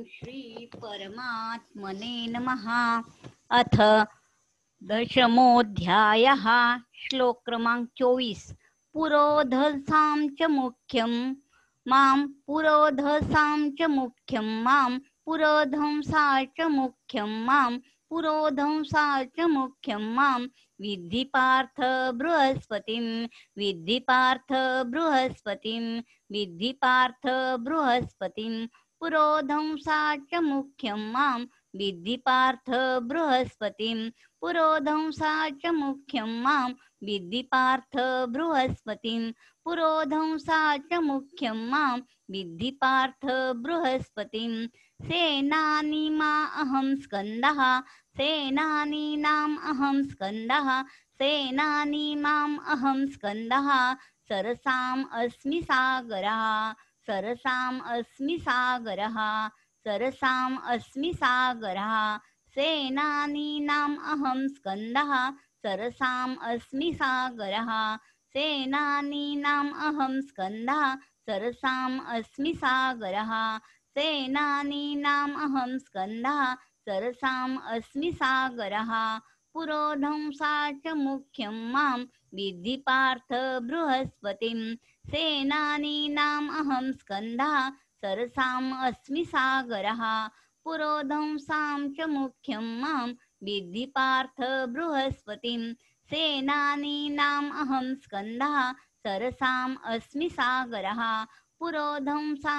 श्री परमात्मने नमः। अथ दशमोऽध्यायः। श्लोक क्रमांक 24। पुरोधसां च मुख्यं मां पुरोधसां च मुख्यं मां पुरोधंसा च मुख्यं मां पुरोधंसा च मुख्यं मां विद्धि पार्थ बृहस्पतिं विद्धि पार्थ बृहस्पतिं विद्धि पार्थ बृहस्पतिं पुरोधंसा च मुख्यं मां विद्धि पार्थ बृहस्पतिं पुरोधंसा च मुख्यं मां विद्धि पार्थ बृहस्पतिं पुरोधंसा च मुख्यं मां विद्धि पार्थ बृहस्पतिं सेनानीमा अहं स्कन्दः सेनानीनाम् अहं स्कन्दः सेनानीमाम् अहं स्कन्दः सरसाम् अस्मि सागरः सरसाम् अस्मि सागरः सरसाम् अस्मि सागरः सेनानीनाम् अहं स्कन्दः सरसाम् अस्मि सागरः सेनानीनाम् अहं स्कन्दः सरसाम् अस्मि सागरः सेनानीनाम् अहं स्कन्दः सरसाम् अस्मि सागरः पुरोधंसा च मुख्यं मां विद्धि पार्थ बृहस्पतिं सेनानीनाम् अहं स्कन्दः सरसाम् अस्मि सागरः पुरोधंसां च मुख्यं मां विद्धि पार्थ बृहस्पतिं सेनानीनाम् अहं स्कन्दः सरसाम् अस्मि सागरः पुरोधंसा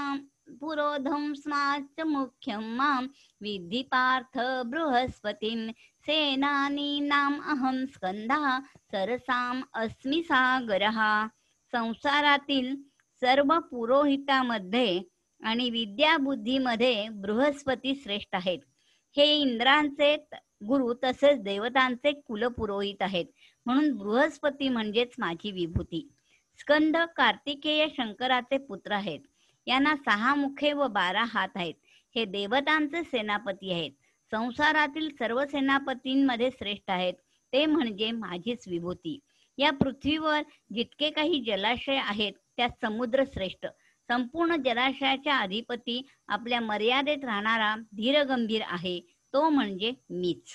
च मुख्यं मां विद्धि पार्थ बृहस्पतिं सेनानीनाम् अहं स्कन्दः सरसाम् अस्मि सागरः। संसारातील सर्व पुरोहितामध्ये आणि विद्याबुद्धीमध्ये बृहस्पती श्रेष्ठ आहेत. हे इंद्रांचे गुरु तसेच देवतांचे कुलपुरोहित आहेत. म्हणून बृहस्पती म्हणजेच माझी विभूती. स्कंद कार्तिकेय शंकराचे पुत्र आहेत. यांना 6 मुखे व 12 हात आहेत. हे देवतांचे सेनापती आहेत. संसारातील सर्व सेनापतींमध्ये श्रेष्ठ आहेत. ते म्हणजे माझीच विभूती. या पृथ्वीवर जितके काही जलाशय आहेत त्यात समुद्र श्रेष्ठ. संपूर्ण जलाशयाच्या अधिपती आपल्या मर्यादेत राहणारा धीरगंभीर आहे. तो म्हणजे मीच.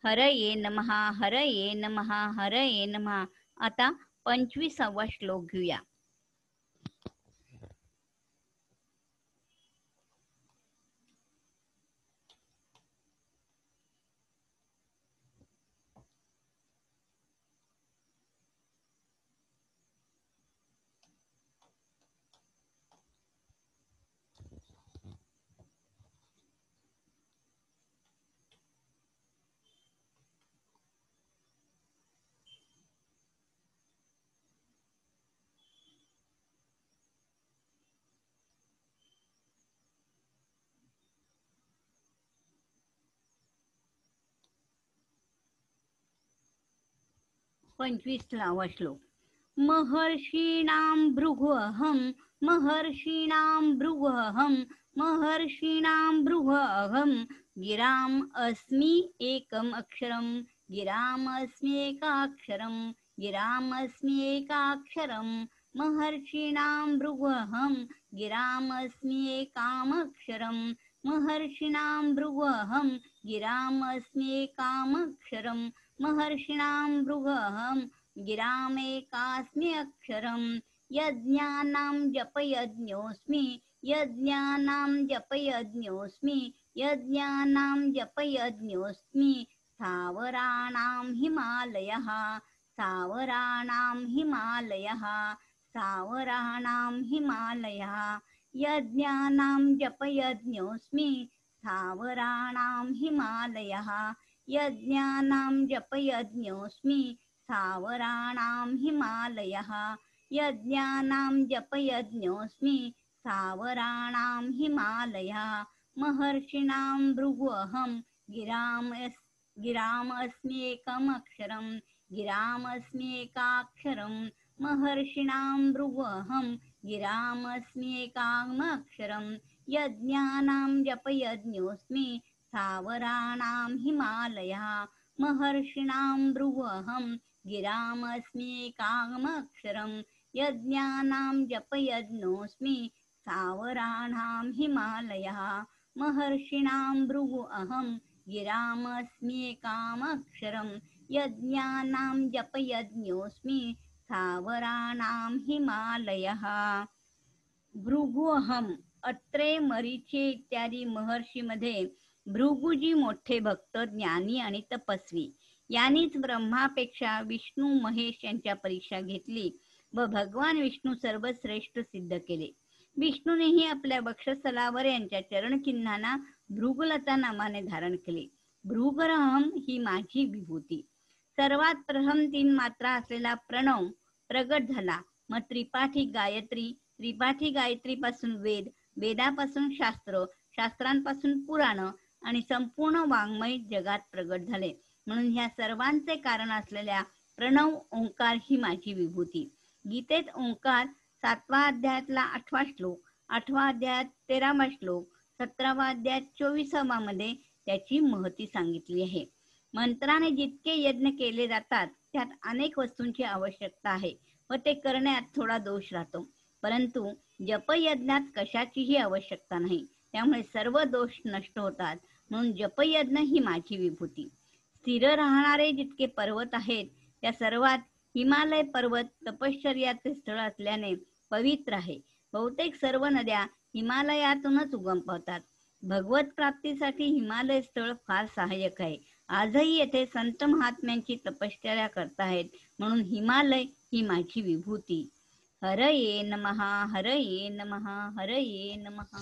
हरये नमः हरये नमः हरये नमः. आता 25वा श्लोक घेऊया. पंचवीसावा श्लोक. महर्षीणां भृगुऽहं महर्षीणां भृगुऽहं महर्षीणां भृगुऽहं गिराम् अस्मि एकम् अक्षरं गिराम् अस्मि एकाक्षरं गिराम् अस्मि एकाक्षरं महर्षीणां भृगुऽहं गिराम् अस्मि एकामक्षरं महर्षीणां भृगुऽहं गिराम् अस्मि एकामक्षरं महर्षीणां भृगुऽहं गिरामेकास्मि अक्षरं यज्ञानां जपयज्ञोऽस्मि यज्ञानां जपयज्ञोऽस्मि यज्ञानां जपयज्ञोऽस्मि स्थावराणां हिमालयः स्थावराणां हिमालयः स्थावराणां हिमालयः यज्ञानां जपयज्ञोऽस्मि स्थावराणां हिमालयः यज्ञानां जपयज्ञोऽस्मि स्थावराणां हिमालयः यज्ञानां जपयज्ञोऽस्मि स्थावराणां हिमालयः महर्षीणां भृगुऽहं गिराम् अस्मि एकमक्षरं गिराम् अस्मि एकाक्षरं महर्षीणां भृगुऽहं गिराम् अस्मि एकामक्षरं यज्ञानां जपयज्ञोऽस्मि स्थावराणां हिमालयः महर्षीणां भृगुऽहं गिराम् अस्मि एकामक्षरं यज्ञानां जपयज्ञोऽस्मि स्थावराणां हिमालयः महर्षिणां भृगु अहं गिरामस्म्येकामक्षरं यज्ञानां जपयज्ञोऽस्मि स्थावराणां हिमालयः। भृगुअहम अत्रे मरीची इत्यादी महर्षीमध्ये भृगुजी मोठे भक्त ज्ञानी आणि तपस्वी यांनीच ब्रह्मापेक्षा विष्णू महेश यांच्या परीक्षा घेतली व भगवान विष्णू सर्वश्रेष्ठ सिद्ध केले। विष्णूनेही आपल्या वक्षस्थलावर यांच्या चरणचिन्हांना भृगुलता नामाने धारण केले। भृगरहम ही माझी विभूती। सर्वात प्रथम 3 मात्रा असलेला प्रणव प्रगट झाला। मग त्रिपाठी गायत्री, त्रिपाठी गायत्रीपासून वेद, वेदापासून शास्त्र, शास्त्रांपासून पुराण आणि संपूर्ण वाङ्मय जगात प्रगट झाले। म्हणून ह्या सर्वांचे कारण असलेल्या प्रणव ओंकार ही माझी विभूती। गीतेत ओंकार 7व्या अध्यायातला 8वा श्लोक, 8व्या अध्यायात 13वा श्लोक, 17व्या अध्यायात 24वा मध्ये त्याची महती सांगितली आहे। मंत्राने जितके यज्ञ केले जातात त्यात अनेक वस्तूंची आवश्यकता आहे व ते करण्यात थोडा दोष राहतो, परंतु जपयज्ञात कशाचीही आवश्यकता नाही, त्यामुळे सर्व दोष नष्ट होतात। म्हणून जपयज्ञ ही माझी विभूती। स्थिर राहणारे जितके पर्वत आहेत त्या सर्वात हिमालय पर्वत तपश्चर्याचे स्थळ असल्याने पवित्र आहे। बहुतेक सर्व नद्या हिमालयातूनच उगम पावतात। भगवत प्राप्तीसाठी हिमालय स्थळ फार सहाय्यक आहे। आजही येथे संत महात्म्यांची तपश्चर्या करताहेत, म्हणून हिमालय ही माझी विभूती। हरये नमः, हरये नमः, हरये नमः।